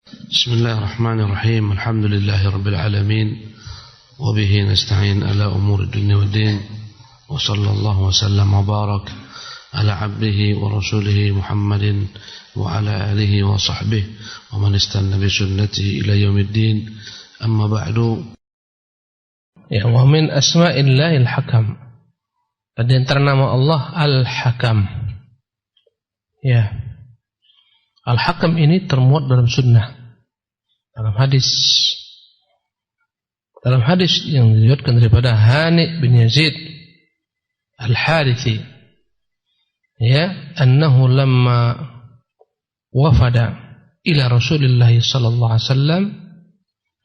بسم الله الرحمن الرحيم. الحمد لله رب العالمين وبه نستعين على أمور الدنيا والدين وصلى الله وسلم وبارك على عبده ورسوله محمد وعلى آله وصحبه ومن استنى بسنته إلى يوم الدين. أما بعد. Wa min asma'illahil hakam. Di antara nama Allah Al-Hakam. Ya. Al-Hakam ini termuat dalam sunnah. Dalam hadis yang diriwayatkan daripada Hani bin Yazid Al-Harithi, ya, annahu lamma wafada ila Rasulillah sallallahu alaihi wasallam,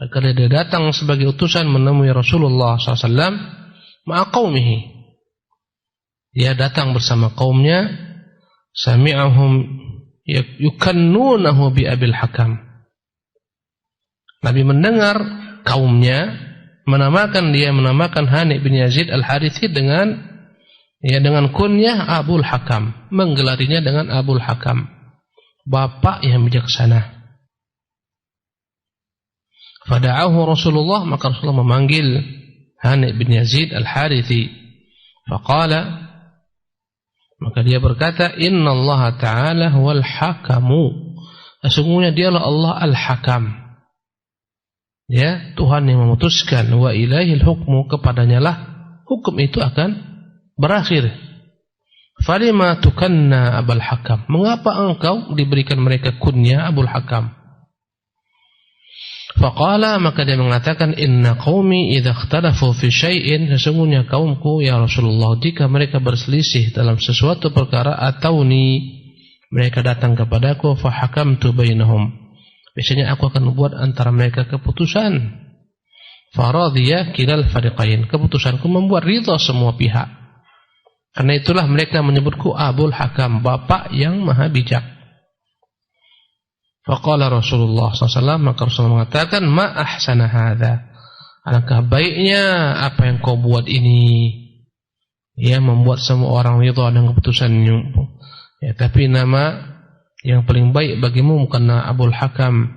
ketika dia datang sebagai utusan menemui Rasulullah sallallahu alaihi wasallam, ma'a qaumihi, dia datang bersama kaumnya, sami'ahum yukannunahu bi Abil Hakam. Nabi mendengar kaumnya menamakan Hani bin Yazid Al-Harithi dengan kunyah Abul Hakam, menggelarinya dengan Abul Hakam, bapak yang bijaksana. Fada'ahu Rasulullah, maka Rasulullah memanggil Hani bin Yazid Al-Harithi. Faqala, maka dia berkata, Inna Allah Ta'ala huwal hakamu, sesungguhnya dialah Allah Al-Hakam, ya, Tuhan yang memutuskan. Wa ilaihil hukmu, kepadanya lah hukum itu akan berakhir. Falima tukanna Abul Hakam, mengapa engkau diberikan mereka kunyah Abul Hakam? Faqala, maka dia mengatakan, inna qaumi idza ikhtalafu fi syai'in, sesungguhnya kaumku ya Rasulullah, jika mereka berselisih dalam sesuatu perkara, atauni, mereka datang kepadaku, fa hakamtu bainahum, biasanya aku akan membuat antara mereka keputusan. Faradhiya kilal fariqain, keputusanku membuat ridha semua pihak. Karena itulah mereka menyebutku Abul Hakam, bapak yang maha bijak. Faqala Rasulullah SAW, maka Rasulullah mengatakan, ma ahsana hadza, alangkah baiknya apa yang kau buat ini, ya, membuat semua orang ridha dengan keputusanmu. Ya, tapi nama yang paling baik bagimu bukan Abul Hakam.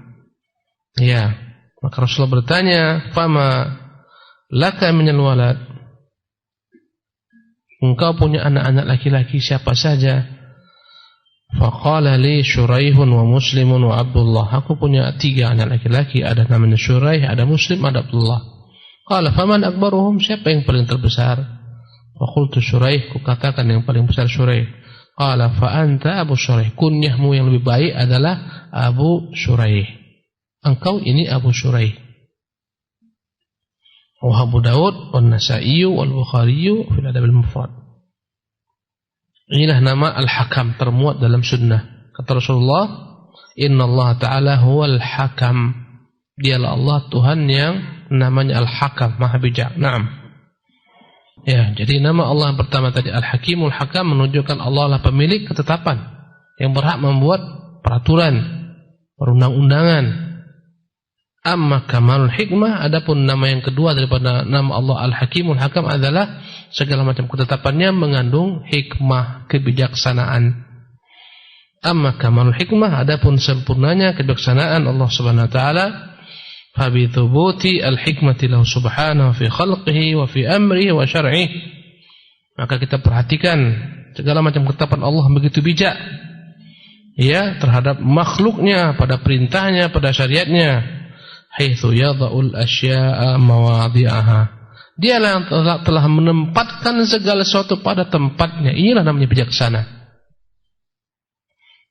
Ya, maka Rasulullah bertanya, fama laka minal walad, engkau punya anak-anak laki-laki siapa saja? Faqala li Syuraihun wa Muslimun wa Abdullah, aku punya 3 anak laki-laki, ada namanya Syuraih, ada Muslim, ada Abdullah. Qala faman akbaruhum, siapa yang paling terbesar? Faqultu Syuraih, ku katakan yang paling besar Syuraih. Qala fa anta Abu Syuraih, kunyahmu yang lebih baik adalah Abu Syuraih, engkau ini Abu Syuraih. Wa Abu Daud wa Nasa'i wal Bukhari fil Adab al-Mufrad. Inilah nama Al-Hakam, termuat dalam sunnah. Kata Rasulullah, Inna Allah Ta'ala huwal hakam, dialah Allah Tuhan yang namanya Al-Hakam, maha bijak. Naam. Ya, jadi nama Allah yang pertama tadi Al-Hakimul Hakam menunjukkan Allah lah pemilik ketetapan yang berhak membuat peraturan, perundang-undangan. Amma kamalul hikmah, adapun nama yang kedua daripada nama Allah Al-Hakimul Hakam adalah segala macam ketetapannya mengandung hikmah, kebijaksanaan. Amma kamalul hikmah, adapun sempurnanya kebijaksanaan Allah Subhanahu wa taala, fa bi thubuti al-hikmati lahu subhanahu fi khalqihi wa fi amrihi wa syar'ihi, maka kita perhatikan segala macam ketetapan Allah begitu bijak, ya, terhadap makhluknya, pada perintahnya, pada syariatnya. Haitsu yadha'ul asya'a mawadhi'aha, dialah yang telah menempatkan segala sesuatu pada tempatnya. Inilah namanya bijaksana,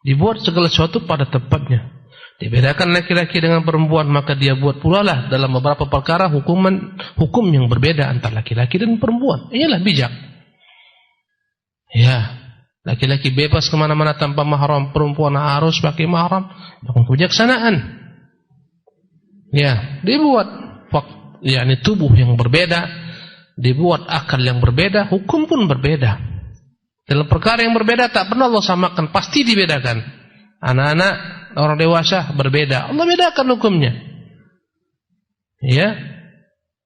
dibuat segala sesuatu pada tempatnya. Dibedakan laki-laki dengan perempuan, maka dia buat pula lah dalam beberapa perkara hukum yang berbeda antara laki-laki dan perempuan. Inilah bijak. Ya, laki-laki bebas kemana-mana tanpa mahram, perempuan harus pakai mahram. Dengan kebijaksanaan. Ya, dibuat yakni tubuh yang berbeda, dibuat akal yang berbeda, hukum pun berbeda. Dalam perkara yang berbeda tak pernah Allah samakan, pasti dibedakan. Anak-anak, orang dewasa berbeda, Allah bedakan hukumnya. Ya,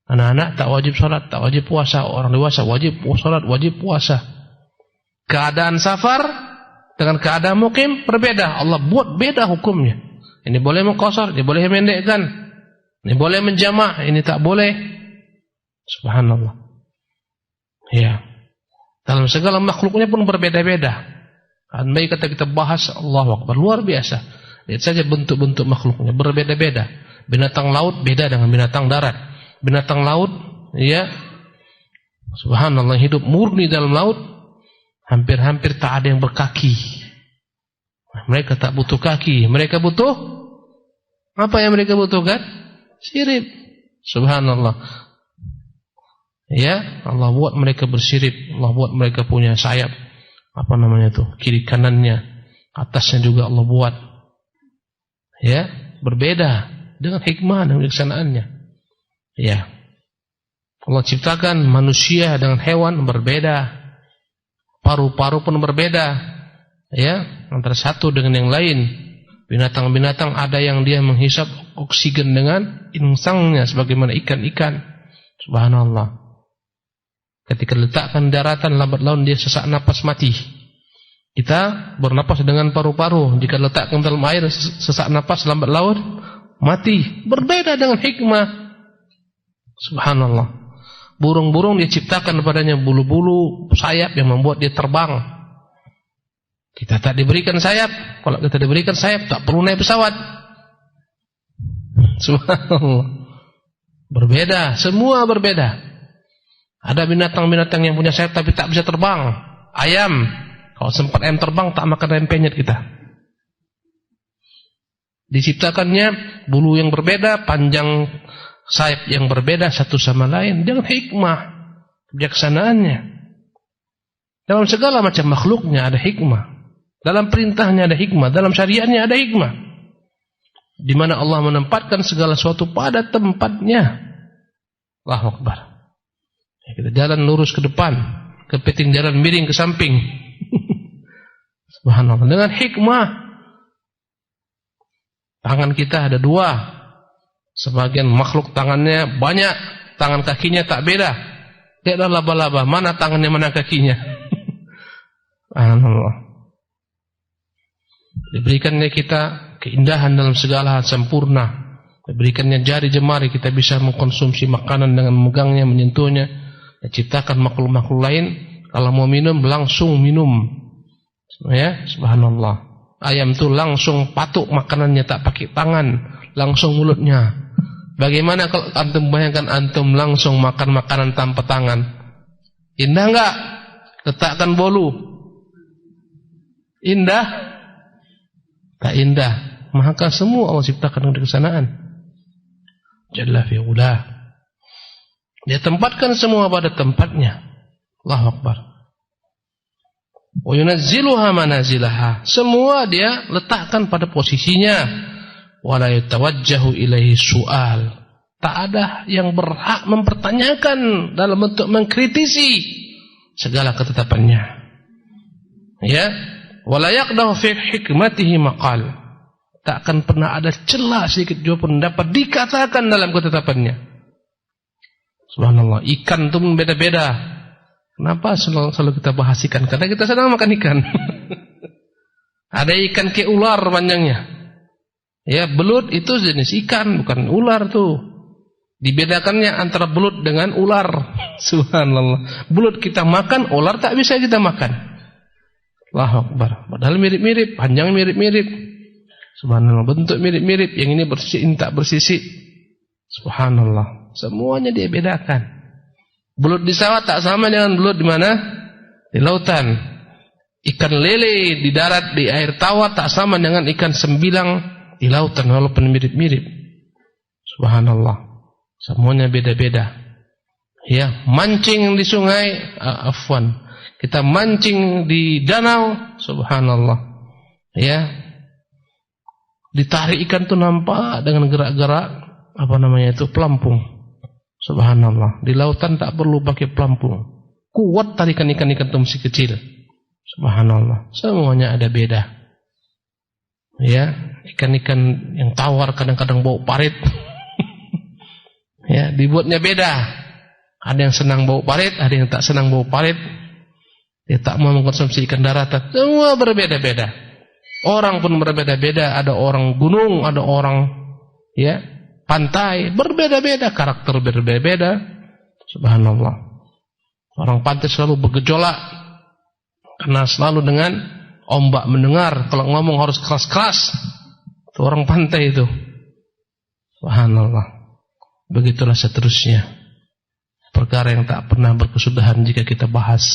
anak-anak tak wajib sholat, tak wajib puasa, orang dewasa wajib sholat, wajib puasa. Keadaan safar dengan keadaan mukim berbeda, Allah buat beda hukumnya. Ini boleh mengqasar, ini boleh mendekkan. Ini boleh menjamak, ini tak boleh. Subhanallah. Ya. Dalam segala makhluknya pun berbeda-beda. Andai kata kita bahas, Allahu Akbar, luar biasa. Lihat saja bentuk-bentuk makhluknya berbeda-beda. Binatang laut beda dengan binatang darat. Binatang laut, ya, subhanallah, hidup murni dalam laut, hampir-hampir tak ada yang berkaki. Mereka tak butuh kaki. Mereka butuh apa yang mereka butuhkan? Sirip. Subhanallah. Ya, Allah buat mereka bersirip. Allah buat mereka punya sayap. Apa namanya itu? Kiri kanannya, atasnya juga Allah buat. Ya, berbeda dengan hikmah dan kebijaksanaannya. Ya. Allah ciptakan manusia dengan hewan berbeda. Paru-paru pun berbeda. Ya, antara satu dengan yang lain. Binatang-binatang ada yang dia menghisap oksigen dengan insangnya sebagaimana ikan-ikan. Subhanallah. Ketika letakkan daratan lambat laun dia sesak napas mati. Kita bernapas dengan paru-paru. Jika letakkan dalam air sesak napas lambat laun mati. Berbeda dengan hikmah. Subhanallah. Burung-burung dia ciptakan padanya bulu-bulu sayap yang membuat dia terbang. Kita tak diberikan sayap. Kalau kita diberikan sayap tak perlu naik pesawat. Subhanallah. Berbeda, semua berbeda. Ada binatang-binatang yang punya sayap tapi tak bisa terbang. Ayam, kalau sempat ayam terbang tak makan ayam penyet kita. Diciptakannya bulu yang berbeda, panjang sayap yang berbeda satu sama lain dengan hikmah, kebijaksanaannya. Dalam segala macam makhluknya ada hikmah. Dalam perintahnya ada hikmah, dalam syariatnya ada hikmah. Di mana Allah menempatkan segala sesuatu pada tempatnya. Allahu Akbar. Ya, kita jalan lurus ke depan, kepiting jalan miring ke samping. Subhanallah. Dengan hikmah. Tangan kita ada dua. Sebagian makhluk tangannya banyak, tangan kakinya tak beda. Lihatlah laba-laba, mana tangannya mana kakinya. Subhanallah. Diberikannya kita keindahan dalam segala hal sempurna. Diberikannya jari jemari kita bisa mengkonsumsi makanan dengan memegangnya, menyentuhnya. Diciptakan makhluk-makhluk lain kalau mau minum langsung minum. Ya, subhanallah. Ayam itu langsung patuk makanannya tak pakai tangan, langsung mulutnya. Bagaimana kalau antum bayangkan antum langsung makan makanan tanpa tangan? Indah enggak? Letakkan bolu. Indah? Tak indah. Maka semua Allah ciptakan dengan kesanaan. Jalla fi'ula. Dia tempatkan semua pada tempatnya. Allahu Akbar. Wa yunazziluha manazilaha. Semua dia letakkan pada posisinya. Wa la yatawajjahu ilaihi su'al. Tak ada yang berhak mempertanyakan dalam bentuk mengkritisi segala ketetapannya. Ya. Wala yaqdahu fi hikmatihi maqal. Tak akan pernah ada celah sedikit juga pun dapat dikatakan dalam ketetapannya. Subhanallah. Ikan itu pun beda-beda. Kenapa selalu kita bahas ikan? Karena kita sedang makan ikan. Ada ikan kayak ular panjangnya. Ya, belut itu jenis ikan, bukan ular tuh. Dibedakannya antara belut dengan ular. Subhanallah. Belut kita makan, ular tak bisa kita makan. Allahu Akbar. Padahal mirip-mirip, panjang mirip-mirip. Subhanallah, bentuk mirip-mirip. Yang ini bersih, ini tak bersisik. Subhanallah. Semuanya dia bedakan. Belut di sawah tak sama dengan belut di mana? Di lautan. Ikan lele di darat, di air tawar tak sama dengan ikan sembilang di lautan walaupun mirip-mirip. Subhanallah. Semuanya beda-beda. Ya, mancing di sungai, afwan. Kita mancing di danau, subhanallah. Ya. Ditarik ikan itu nampak dengan gerak-gerak apa namanya itu pelampung. Subhanallah. Di lautan tak perlu pakai pelampung. Kuat tarikan ikan-ikan itu masih kecil. Subhanallah. Semuanya ada beda. Ya, ikan-ikan yang tawar kadang-kadang bau parit. Ya, dibuatnya beda. Ada yang senang bau parit, ada yang tak senang bau parit. Dia tak mau mengkonsumsi ikan daratan. Semua berbeda-beda. Orang pun berbeda-beda, ada orang gunung, ada orang ya pantai, berbeda-beda, karakter berbeda-beda. Subhanallah. Orang pantai selalu bergejolak karena selalu dengan ombak mendengar, kalau ngomong harus keras-keras. Itu orang pantai itu. Subhanallah. Begitulah seterusnya. Perkara yang tak pernah berkesudahan jika kita bahas.